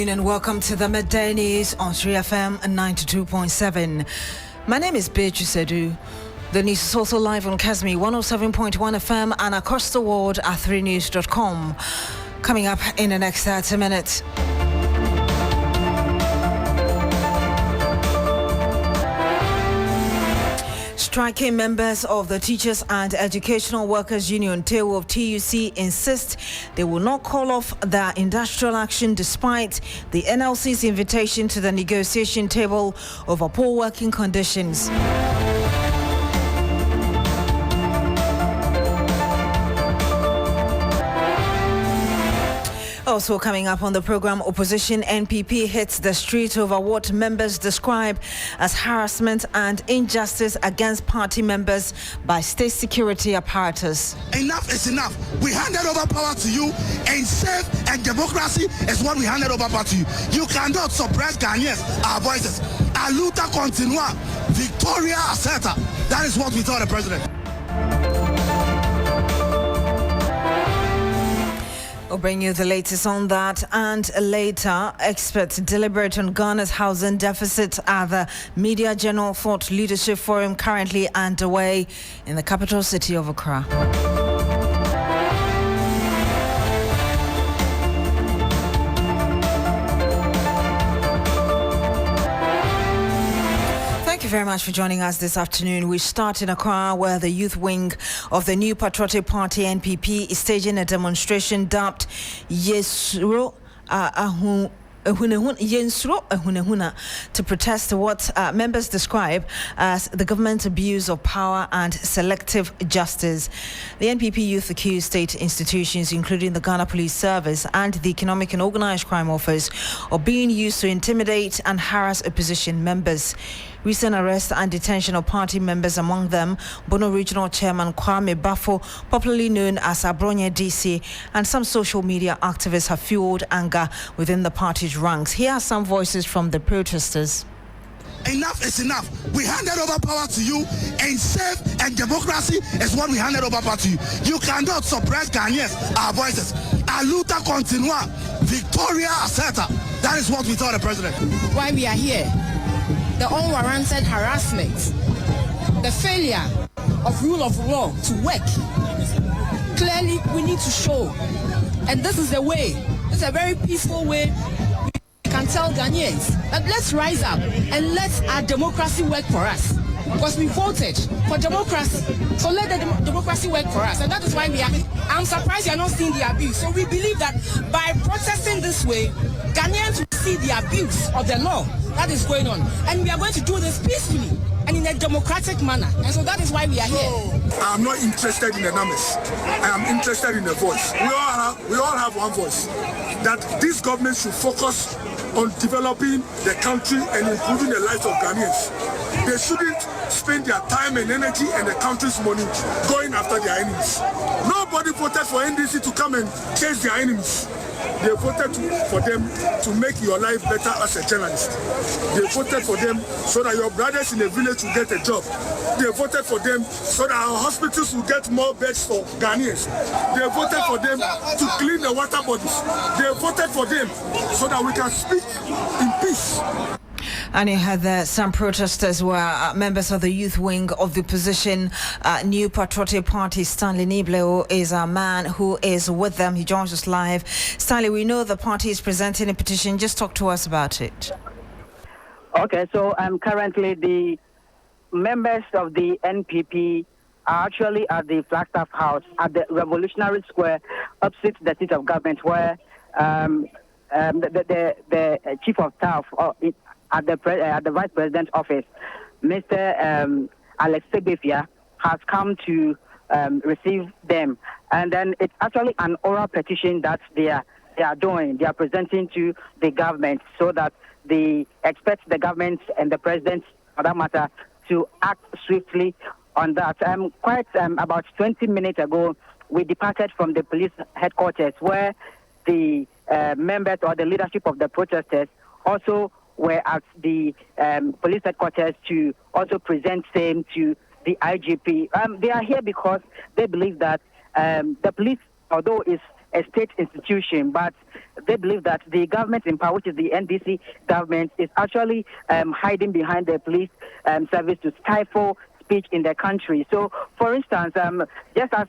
And welcome to the Midday News on 3FM 92.7. My name is Beatrice Adu. The news is also live on Kasmi 107.1 FM and across the world at 3news.com. Coming up in the next 30 minutes. Striking members of the Teachers and Educational Workers Union TEWU of TUC insist they will not call off their industrial action despite the NLC's invitation to the negotiation table over poor working conditions. Also coming up on the program, opposition NPP hits the street over what members describe as harassment and injustice against party members by state security apparatus. Enough is enough. We handed over power to you, and safe and democracy is what we handed over power to you. You cannot suppress Ghanaians, our voices. A luta continua, Victoria asserta. That is what we told the president. We'll bring you the latest on that, and later, experts deliberate on Ghana's housing deficit at the Media General Thought Leadership Forum currently underway in the capital city of Accra. Thank you very much for joining us this afternoon. We start in Accra, where the youth wing of the New Patriotic Party NPP is staging a demonstration dubbed Yesuro to protest what members describe as the government's abuse of power and selective justice. The NPP youth accused state institutions, including the Ghana Police Service and the Economic and Organised Crime Office, of being used to intimidate and harass opposition members. Recent arrest and detention of party members, among them Bono Regional Chairman Kwame Bafo, popularly known as Abronye DC, and some social media activists have fueled anger within the party's ranks. Here are some voices from the protesters. Enough is enough. We handed over power to you, and safe and democracy is what we handed over power to you. You cannot suppress Ghanaians, our voices. A luta continua, Victoria asserta. That is what we told the president. Why we are here? The unwarranted harassment, the failure of rule of law to work. Clearly, we need to show, and this is the way. This is a very peaceful way. We can tell Ghanaians that let's rise up and let our democracy work for us. Because we voted for democracy, so let the democracy work for us, and that is why we are. I'm surprised you are not seeing the abuse. So we believe that by protesting this way, Ghanaians will see the abuse of the law that is going on, and we are going to do this peacefully and in a democratic manner, and so that is why we are here. I'm not interested in the numbers. I am interested in the voice. We all have one voice. That this government should focus on developing the country and improving the lives of Ghanaians. They shouldn't spend their time and energy and the country's money going after their enemies. Nobody voted for NDC to come and chase their enemies. They voted for them to make your life better as a journalist. They voted for them so that your brothers in the village will get a job. They voted for them so that our hospitals will get more beds for Ghanaians. They voted for them to clean the water bodies. They voted for them so that we can speak in peace. And you had some protesters were members of the youth wing of the opposition New Patriotic Party. Stanley Nibleo is a man who is with them. He joins us live. Stanley, we know the party is presenting a petition. Just talk to us about it. Okay, so currently the members of the NPP are actually at the Flagstaff House at the Revolutionary Square opposite the seat of government, where the chief of staff at the Vice President's office, Mr. Alex Sebefia, has come to receive them. And then it's actually an oral petition that they are doing. They are presenting to the government so that they expect the government and the president, for that matter, to act swiftly on that. About 20 minutes ago, we departed from the police headquarters, where the members or the leadership of the protesters also were at the police headquarters to also present same to the IGP. They are here because they believe that the police, although is a state institution, but they believe that the government in power, which is the NDC government, is actually hiding behind the police service to stifle speech in the country. So, for instance, just as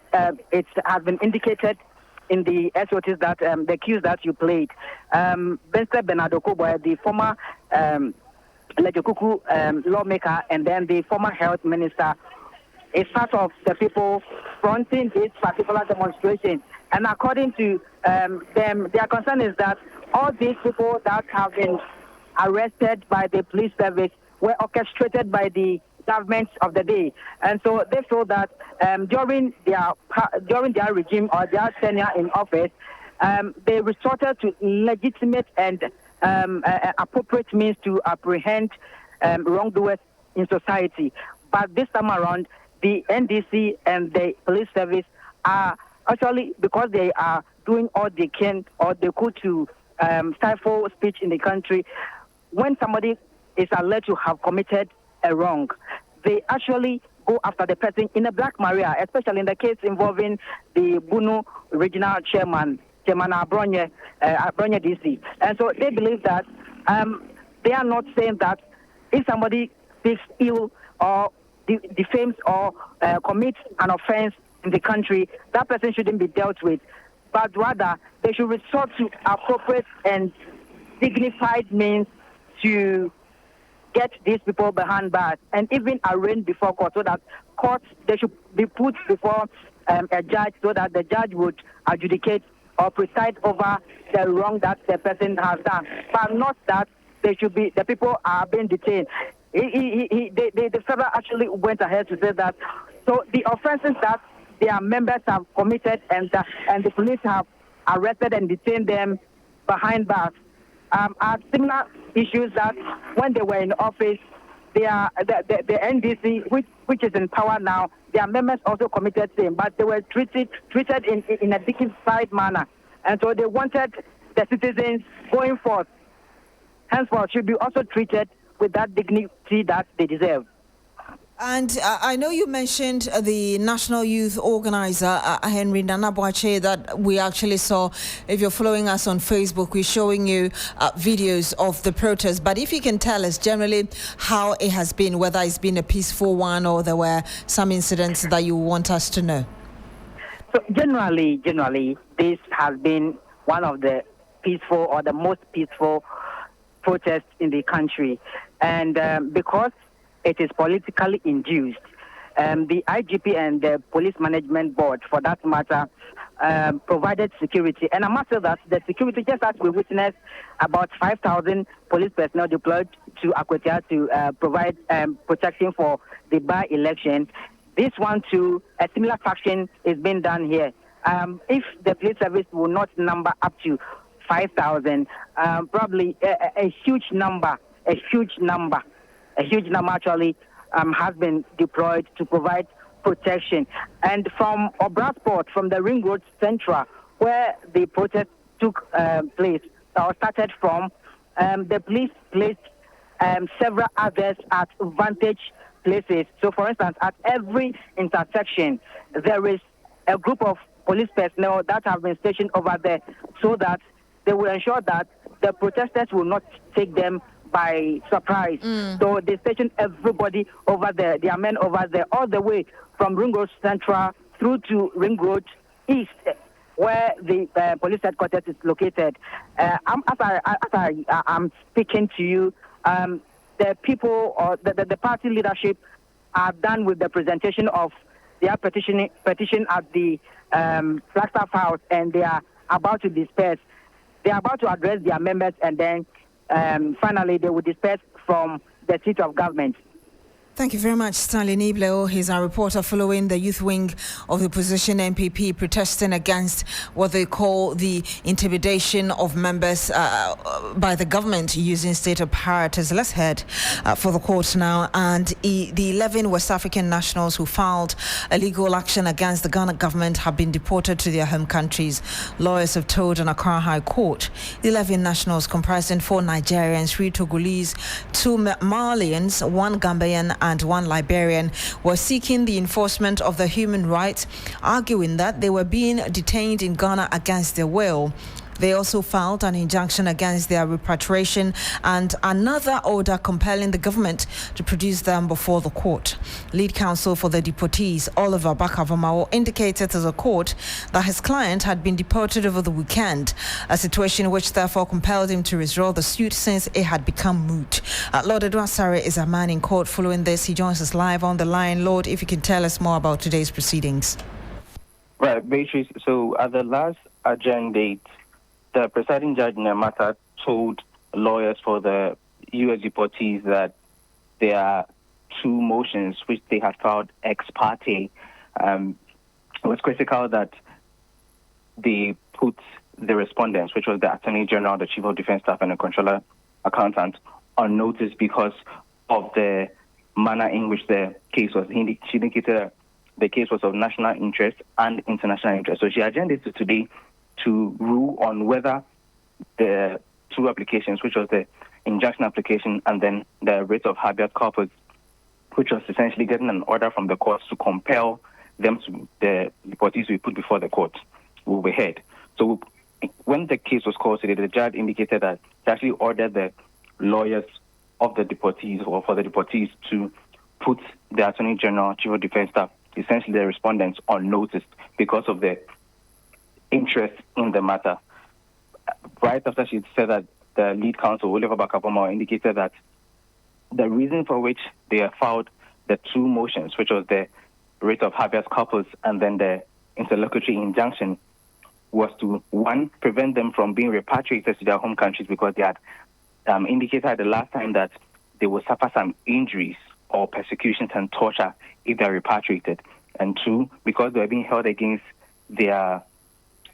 it has been indicated in the SOTs that the cues that you played, Mr. Bernardo Koboy, the former Lejokuku lawmaker and then the former health minister, is part of the people fronting this particular demonstration. And according to them, their concern is that all these people that have been arrested by the police service were orchestrated by the governments of the day. And so they feel that during their regime or their tenure in office, they resorted to legitimate and appropriate means to apprehend wrongdoers in society. But this time around, the NDC and the police service are actually, because they are doing all they can or they could to stifle speech in the country, when somebody is alleged to have committed a wrong, they actually go after the person in a Black Maria, especially in the case involving the Bunu regional chairman Abronye DC. And so they believe that they are not saying that if somebody speaks ill or defames or commits an offense in the country, that person shouldn't be dealt with, but rather they should resort to appropriate and dignified means to get these people behind bars and even arraigned before court, so that courts, they should be put before a judge so that the judge would adjudicate or preside over the wrong that the person has done, but not that they should be, the people are being detained. The federal actually went ahead to say that so the offenses that their members have committed and the police have arrested and detained them behind bars are similar issues that when they were in office, the NDC, which is in power now, their members also committed same, but they were treated in a dignified manner, and so they wanted the citizens going forth henceforth should be also treated with that dignity that they deserve. And I know you mentioned the National Youth Organizer, Henry Nanabuache, that we actually saw. If you're following us on Facebook, we're showing you videos of the protest. But if you can tell us generally how it has been, whether it's been a peaceful one or there were some incidents that you want us to know. So generally, this has been one of the peaceful or the most peaceful protests in the country. And because it is politically induced, the IGP and the Police Management Board, for that matter, provided security. And I must say that the security, just as we witnessed about 5,000 police personnel deployed to Akwetia to provide protection for the by-election, this one too, a similar faction is being done here. If the police service will not number up to 5,000, probably a huge number actually has been deployed to provide protection. And from Obrasport, from the Ring Road Central, where the protest took place or started from, the police placed several others at vantage places. So, for instance, at every intersection, there is a group of police personnel that have been stationed over there so that they will ensure that the protesters will not take them by surprise. So they station everybody over there, their men over there, all the way from Ring Road Central through to Ring Road East, where the police headquarters is located. I'm speaking to you, the people or the party leadership are done with the presentation of their petition at the Flagstaff House, and they are about to disperse. They are about to address their members, and then finally they will disperse from the seat of government. Thank you very much, Stanley Nibleo. He's our reporter following the youth wing of the opposition NPP protesting against what they call the intimidation of members by the government using state apparatus. Let's head for the court now. And the 11 West African nationals who filed a legal action against the Ghana government have been deported to their home countries, lawyers have told an Accra High Court. The 11 nationals comprising 4 Nigerians, 3 Togolese, 2 Malians, 1 Gambian, and one Liberian were seeking the enforcement of their human rights, arguing that they were being detained in Ghana against their will. They also filed an injunction against their repatriation and another order compelling the government to produce them before the court. Lead counsel for the deportees, Oliver Bakavamao, indicated to the court that his client had been deported over the weekend, a situation which therefore compelled him to withdraw the suit since it had become moot. Lord Edwasare is a man in court following this. He joins us live on the line. Lord, if you can tell us more about today's proceedings. Right, Beatrice. So at the last adjourned date, the presiding judge in the matter told lawyers for the U.S. deportees that there are two motions which they had filed ex parte. It was critical that they put the respondents, which was the Attorney General, the Chief of Defense Staff, and the Controller Accountant, on notice because of the manner in which the case was. She indicated that the case was of national interest and international interest. So she adjourned it to today to rule on whether the two applications, which was the injunction application and then the writ of habeas corpus, which was essentially getting an order from the courts to compel them to, the deportees to be put before the court, will be heard. So when the case was called today, the judge indicated that he actually ordered the lawyers of the deportees or for the deportees to put the Attorney General, Chief of Defense Staff, essentially the respondents, on notice because of the interest in the matter. Right after she said that, the lead counsel, Oliver Bakavamao, indicated that the reason for which they have filed the two motions, which was the writ of habeas corpus and then the interlocutory injunction, was to, one, prevent them from being repatriated to their home countries because they had indicated the last time that they would suffer some injuries or persecutions and torture if they are repatriated. And two, because they are being held against their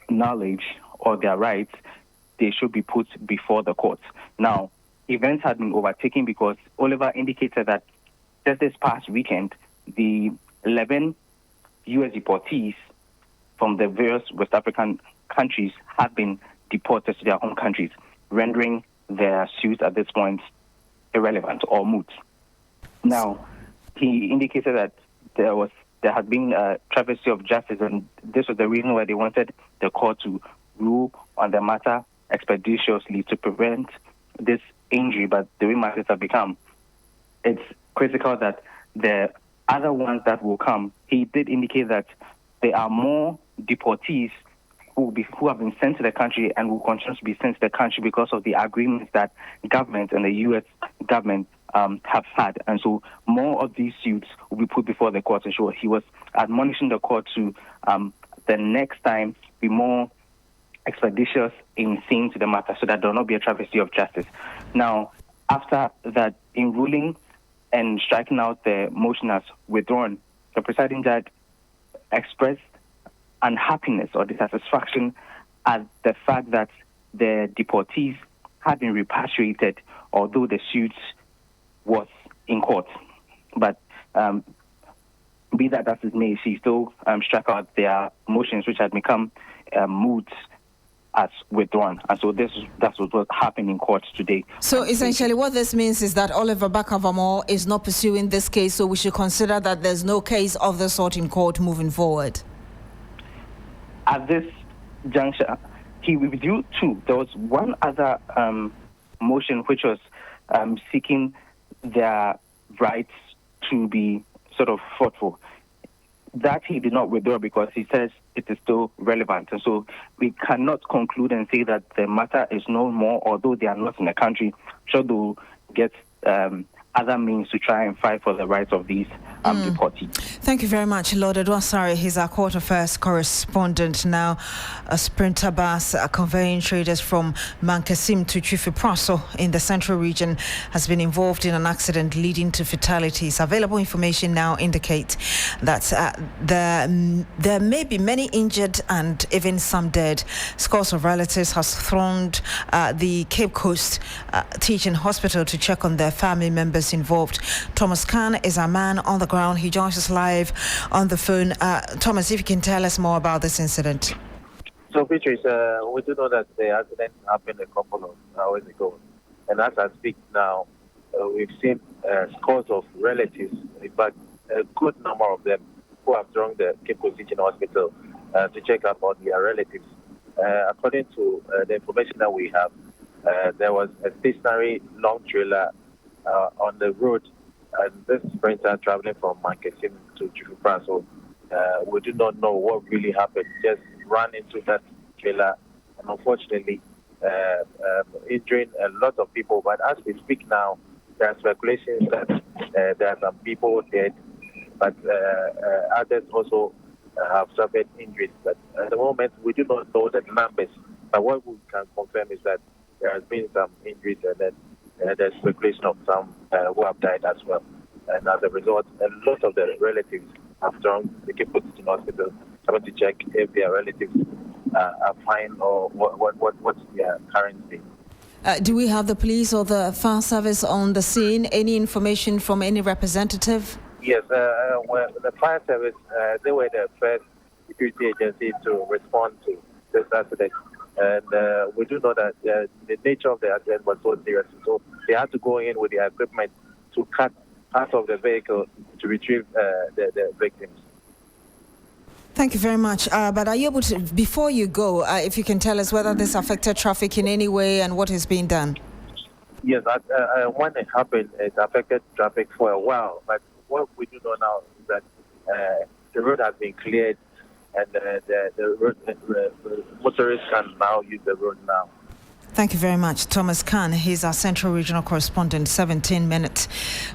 knowledge or their rights, they should be put before the courts. Now, events had been overtaken because Oliver indicated that just this past weekend, the 11 U.S. deportees from the various West African countries have been deported to their home countries, rendering their suits at this point irrelevant or moot. Now, he indicated that there had been a travesty of justice, and this was the reason why they wanted the court to rule on the matter expeditiously to prevent this injury. But the way matters have become, it's critical that the other ones that will come, he did indicate that there are more deportees who have been sent to the country and will continue to be sent to the country because of the agreements that government and the U.S. government have had. And so more of these suits will be put before the court. And so he was admonishing the court to the next time be more expeditious in seeing to the matter so that there will not be a travesty of justice. Now, after that, in ruling and striking out the motion as withdrawn, the presiding judge expressed unhappiness or dissatisfaction at the fact that the deportees had been repatriated, although the suit was in court. But be that as it may, she still struck out their motions, which had become moot, as withdrawn. And so that's what happened in court today. So essentially what this means is that Oliver Bakavamao is not pursuing this case, so we should consider that there's no case of the sort in court moving forward. At this juncture, he withdrew two. There was one other motion which was seeking their rights to be sort of fought for. That he did not withdraw because he says it is still relevant. And so we cannot conclude and say that the matter is no more, although they are not in the country, sure they'll get other means to try and fight for the rights of these deportees. Thank you very much, Lord Edwasare. He's our court affairs correspondent now. A sprinter bus conveying traders from Mankasim to Chifipraso in the central region has been involved in an accident leading to fatalities. Available information now indicate that there may be many injured and even some dead. Scores of relatives has thronged the Cape Coast Teaching Hospital to check on their family members involved. Thomas Khan is a man on the ground. He joins us live on the phone. Thomas, if you can tell us more about this incident. So, Beatrice, we do know that the accident happened a couple of hours ago. And as I speak now, we've seen scores of relatives, in fact, a good number of them who have joined the Cape Coast Teaching Hospital to check up on their relatives. According to the information that we have, there was a stationary long trailer on the road, and this sprinter traveling from Mankesim to Jufupra. So we do not know what really happened. Just ran into that trailer, and unfortunately, injuring a lot of people. But as we speak now, there are speculations that there are some people dead, but others also have suffered injuries. But at the moment, we do not know the numbers. But what we can confirm is that there has been some injuries, and then there's speculation of some who have died as well. And as a result, a lot of the relatives have joined the Cape Coast Teaching Hospital, having to check if their relatives are fine or what's their current state. Do we have the police or the fire service on the scene? Any information from any representative? Yes, well, the fire service, they were the first security agency to respond to this accident. And we do know that the nature of the accident was so serious. So they had to go in with their equipment to cut part of the vehicle to retrieve the victims. Thank you very much. But are you able to, before you go, if you can tell us whether this affected traffic in any way and what is being done? Yes, when it happened, it affected traffic for a while. But what we do know now is that the road has been cleared, and the motorists can now use the road now. Thank you very much, Thomas Khan. He's our Central Regional Correspondent. 17 minutes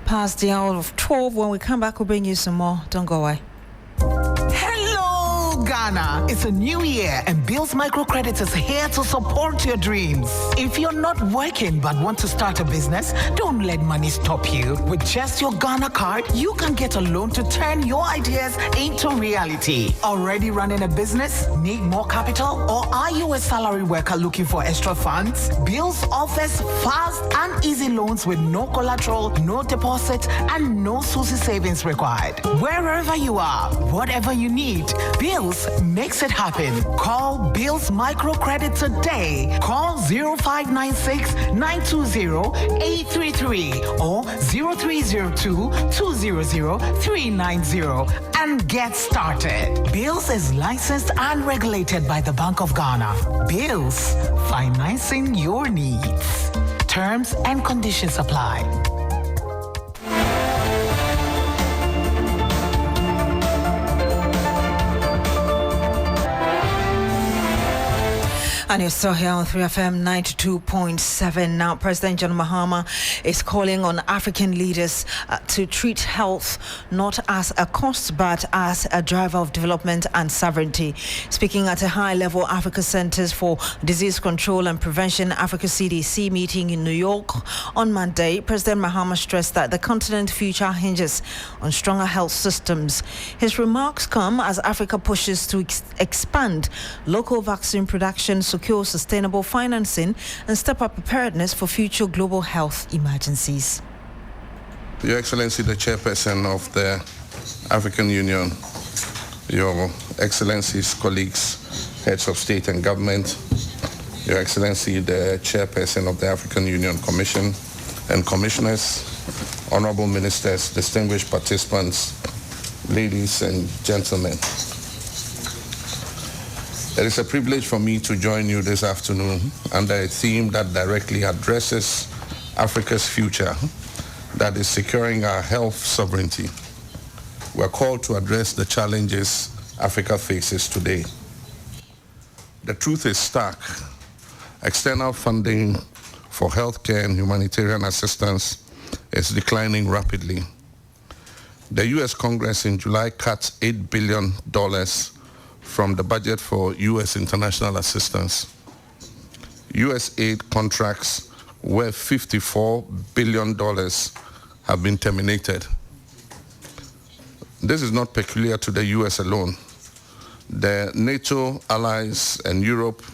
past the hour of 12. When we come back, we'll bring you some more. Don't go away. Ghana. It's a new year and Bill's Microcredit is here to support your dreams. If you're not working but want to start a business, don't let money stop you. With just your Ghana card, you can get a loan to turn your ideas into reality. Already running a business? Need more capital? Or are you a salary worker looking for extra funds? Bill's offers fast and easy loans with no collateral, no deposit, and no SUSI savings required. Wherever you are, whatever you need, Bill's makes it happen. Call Bill's Microcredit today. Call 0596-920-833 or 0302-200-390 and get started. Bill's is licensed and regulated by the Bank of Ghana. Bill's, financing your needs. Terms and conditions apply. And you're still here on 3FM 92.7. Now, President John Mahama is calling on African leaders to treat health not as a cost, but as a driver of development and sovereignty. Speaking at a high-level Africa Centers for Disease Control and Prevention, Africa CDC meeting in New York on Monday, President Mahama stressed that the continent's future hinges on stronger health systems. His remarks come as Africa pushes to expand local vaccine production, secure sustainable financing, and step up preparedness for future global health emergencies. Your Excellency, the Chairperson of the African Union, Your Excellencies, colleagues, heads of state and government, Your Excellency, the Chairperson of the African Union Commission and Commissioners, Honorable Ministers, distinguished participants, ladies and gentlemen. It is a privilege for me to join you this afternoon under a theme that directly addresses Africa's future, that is securing our health sovereignty. We are called to address the challenges Africa faces today. The truth is stark. External funding for healthcare and humanitarian assistance is declining rapidly. The U.S. Congress in July cut $8 billion from the budget for U.S. international assistance. U.S. aid contracts worth $54 billion have been terminated. This is not peculiar to the U.S. alone. The NATO allies and Europe,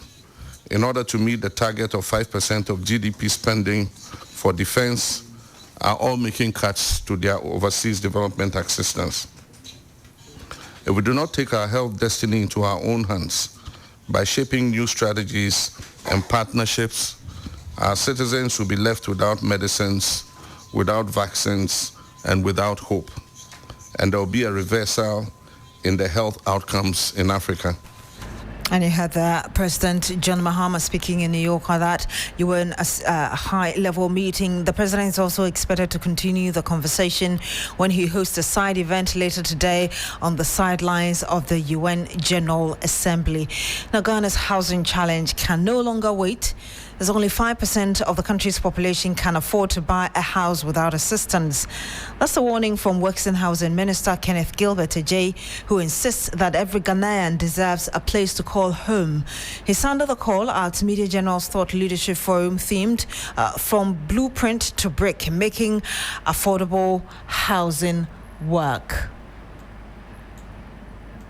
in order to meet the target of 5% of GDP spending for defense, are all making cuts to their overseas development assistance. If we do not take our health destiny into our own hands by shaping new strategies and partnerships, our citizens will be left without medicines, without vaccines, and without hope. And there will be a reversal in the health outcomes in Africa. And you had President John Mahama speaking in New York on that. You were in a high-level meeting. The president is also expected to continue the conversation when he hosts a side event later today on the sidelines of the UN General Assembly. Now, Ghana's housing challenge can no longer wait. There's only 5% of the country's population can afford to buy a house without assistance. That's a warning from Works and Housing Minister Kenneth Gov't, who insists that every Ghanaian deserves a place to call home. He sounded the call at Media General's Thought Leadership Forum themed From Blueprint to Brick, making affordable housing work.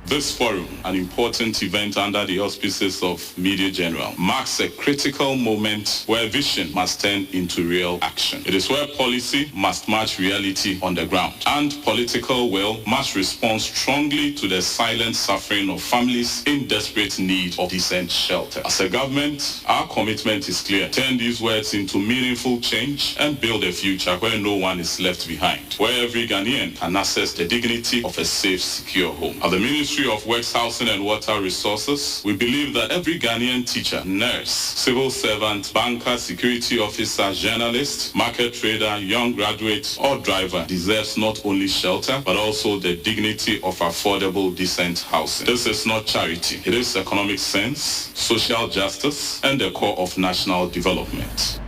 This forum, an important event under the auspices of Media General, marks a critical moment where vision must turn into real action. It is where policy must match reality on the ground, and political will must respond strongly to the silent suffering of families in desperate need of decent shelter. As a government, our commitment is clear. Turn these words into meaningful change and build a future where no one is left behind, where every Ghanaian can access the dignity of a safe, secure home. At the Ministry of Works, Housing and Water Resources, we believe that every Ghanaian teacher, nurse, civil servant, banker, security officer, journalist, market trader, young graduate, or driver deserves not only shelter, but also the dignity of affordable, decent housing. This is not charity. It is economic sense, social justice, and the core of national development.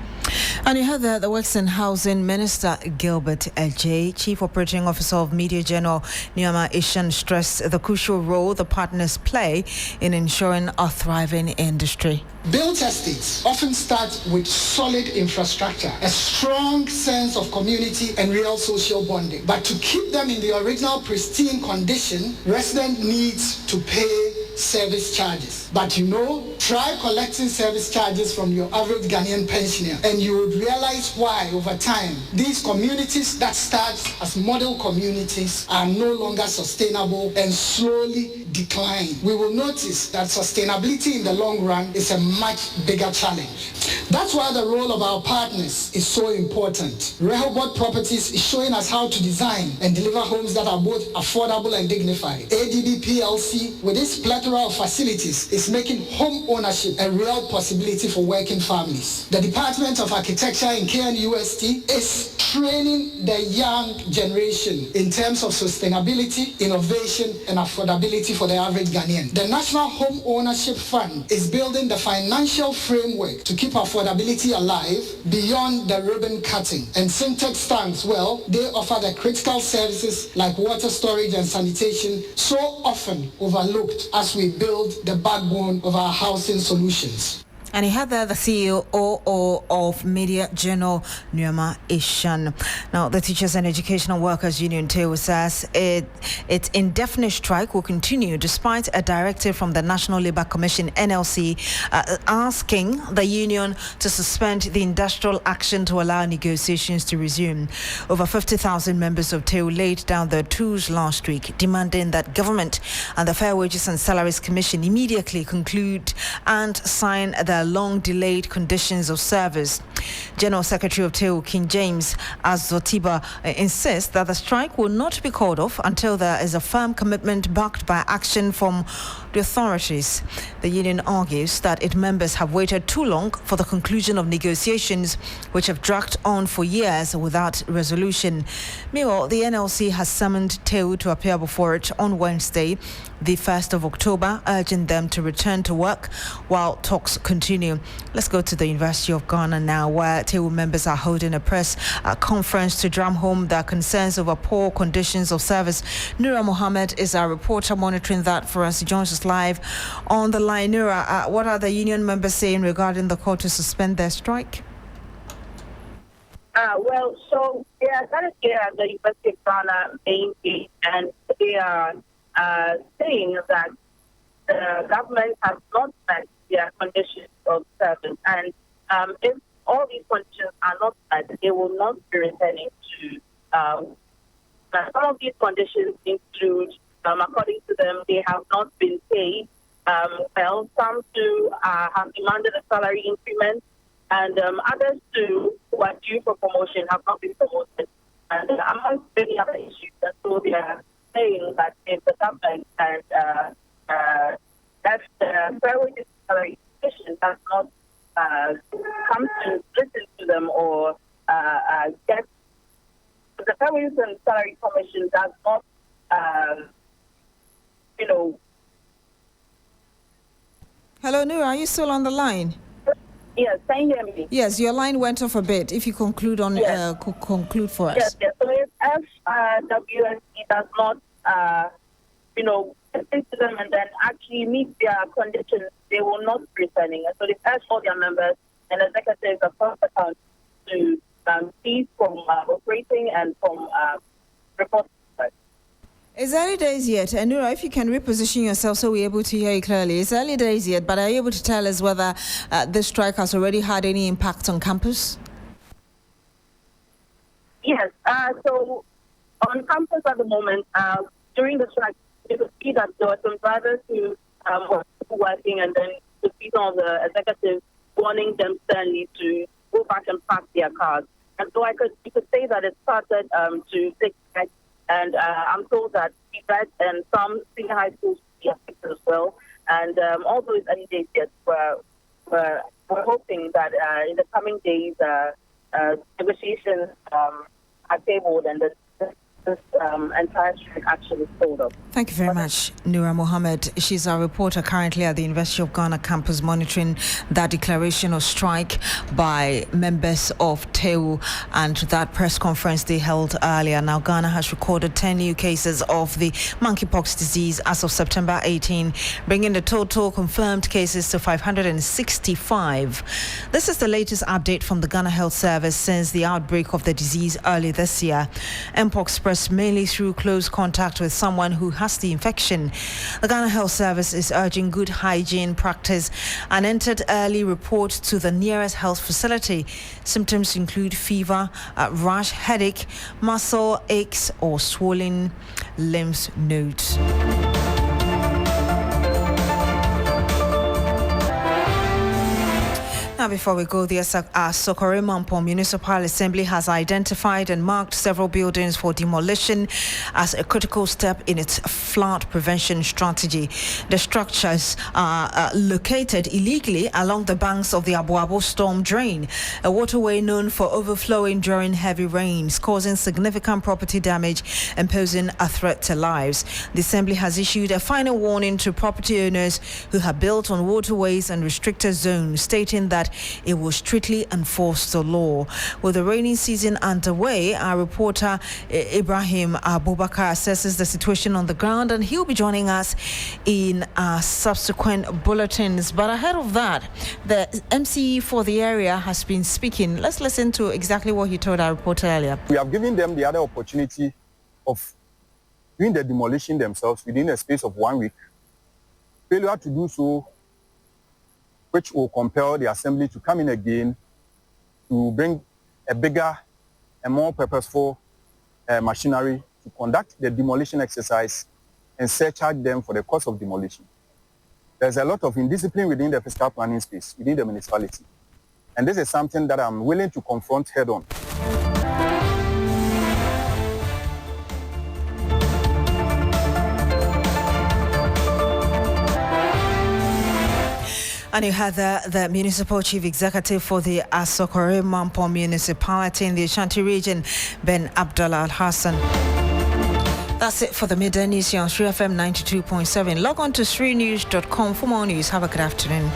And you heard the Works and Housing Minister Gov't, Chief Operating Officer of Media General Nneoma Ishan, stressed the crucial role the partners play in ensuring a thriving industry. Built estates often start with solid infrastructure, a strong sense of community and real social bonding. But to keep them in the original pristine condition, resident needs to pay service charges. But try collecting service charges from your average Ghanaian pensioner and you would realize why over time these communities that start as model communities are no longer sustainable and slowly decline. We will notice that sustainability in the long run is a much bigger challenge. That's why the role of our partners is so important. Rehoboth Properties is showing us how to design and deliver homes that are both affordable and dignified. ADB PLC, with its plethora of facilities, is making home ownership a real possibility for working families. The Department of Architecture in KNUST is training the young generation in terms of sustainability, innovation, and affordability for the average Ghanaian. The National Home Ownership Fund is building the financial framework to keep affordability alive beyond the ribbon cutting. And Syntex stands, they offer the critical services like water storage and sanitation, so often overlooked as we build the backbone of our housing solutions. And he had there the CEO of Media General Nneoma Ishan. Now, the Teachers and Educational Workers Union, TEWU, says its indefinite strike will continue despite a directive from the National Labour Commission, NLC, asking the union to suspend the industrial action to allow negotiations to resume. Over 50,000 members of TEWU laid down their tools last week, demanding that government and the Fair Wages and Salaries Commission immediately conclude and sign the long-delayed conditions of service. General Secretary of TEWU, King James Azotiba, insists that the strike will not be called off until there is a firm commitment backed by action from the authorities. The union argues that its members have waited too long for the conclusion of negotiations, which have dragged on for years without resolution. Meanwhile, the NLC has summoned TEWU to appear before it on Wednesday, the 1st of October, urging them to return to work while talks continue. Let's go to the University of Ghana now, where TEWU members are holding a press conference to drum home their concerns over poor conditions of service. Nura Mohammed is our reporter monitoring that for us. He joins us live on the line. Nura, what are the union members saying regarding the call to suspend their strike? They are currently at the University of Ghana main gate, and they are saying that the government has not met their conditions of service, and if all these conditions are not met, they will not be returning to. Some of these conditions include, according to them, they have not been paid. Some too have demanded a salary increment, and others too, who are due for promotion, have not been promoted. get the Salaries and Salary Commission does not, Hello, Nura, are you still on the line? Yes, can you hear me? Yes, your line went off a bit. If you conclude on conclude for us. Yes. So if FWSC does not, listen to them and then actually meet their conditions, they will not be returning. And so they urge all their members and executives across the country to cease from operating and from reporting. It's early days yet. And Nura, if you can reposition yourself so we're able to hear you clearly. It's early days yet, but are you able to tell us whether this strike has already had any impact on campus? Yes. So on campus at the moment, during the strike, you could see that there were some drivers who were working, and then you could see some of the executives warning them sternly to go back and park their cars. And so you could say that it started to take effect. And I'm told that Gov't and some senior high schools will be affected as well. And although it's early days yet, we're hoping that in the coming days, negotiations are tabled and this entire strike actually sold up. Thank you very much, Nura Mohammed. She's our reporter currently at the University of Ghana campus monitoring that declaration of strike by members of TEWU and that press conference they held earlier. Now, Ghana has recorded 10 new cases of the monkeypox disease as of September 18, bringing the total confirmed cases to 565. This is the latest update from the Ghana Health Service since the outbreak of the disease early this year. Mpox spreads mainly through close contact with someone who has the infection. The Ghana Health Service is urging good hygiene practice and entered early report to the nearest health facility. Symptoms include fever, rash, headache, muscle aches, or swollen lymph nodes. Now, before we go there, Sokoremampo Municipal Assembly has identified and marked several buildings for demolition as a critical step in its flood prevention strategy. The structures are located illegally along the banks of the Abuabo storm drain, a waterway known for overflowing during heavy rains, causing significant property damage and posing a threat to lives. The Assembly has issued a final warning to property owners who have built on waterways and restricted zones, stating that it will strictly enforce the law. With the rainy season underway, our reporter Ibrahim Abubakar assesses the situation on the ground, and he'll be joining us in subsequent bulletins. But ahead of that, the MCE for the area has been speaking. Let's listen to exactly what he told our reporter earlier. We have given them the other opportunity of doing the demolition themselves within a space of 1 week. Failure to do so, which will compel the Assembly to come in again to bring a bigger and more purposeful machinery to conduct the demolition exercise and surcharge them for the cost of demolition. There's a lot of indiscipline within the fiscal planning space, within the municipality. And this is something that I'm willing to confront head on. And you had the municipal chief executive for the Sokoremampo municipality in the Ashanti region, Ben Abdullah Hassan. That's it for the Midday News here on 3FM 92.7. Log on to 3news.com for more news. Have a good afternoon.